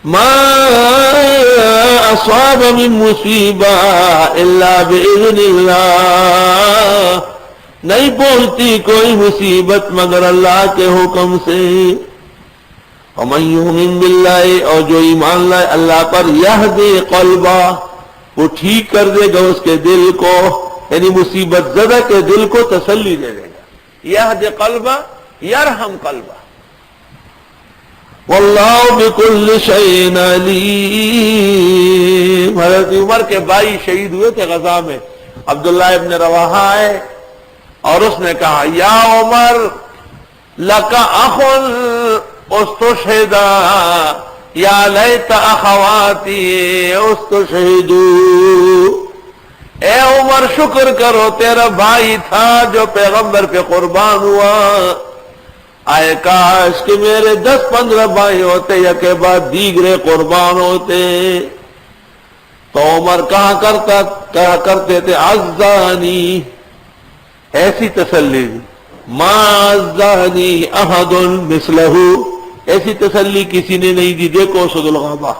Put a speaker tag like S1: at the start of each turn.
S1: ما اصاب من مصیبہ الا باذن اللہ، نہیں پہنچتی کوئی مصیبت مگر اللہ کے حکم سے۔ ومن یؤمن باللہ، اور جو ایمان لائے اللہ پر، یہدی قلبہ، وہ ٹھیک کر دے گا اس کے دل کو، یعنی مصیبت زدہ کے دل کو تسلی دے دے گا۔ یہدی قلبہ یرحم قلبہ۔ واللہ بکل شیء علیم۔ حضرت عمر کے بھائی شہید ہوئے تھے غزہ میں، عبداللہ ابن رواحہ آئے اور اس نے کہا یا عمر لک اخ استشہد یا لیت اخواتی استشہدوا، اے عمر شکر کرو تیرا بھائی تھا جو پیغمبر پہ قربان ہوا، آئے کاش کہ میرے 10-15 بھائی ہوتے یا کے بعد دیگرے قربان ہوتے۔ تو عمر کہا کرتے تھے عزانی، ایسی تسلی، ما عزانی احد مثلہ، ایسی تسلی کسی نے نہیں دی۔ دیکھو اسد الغابہ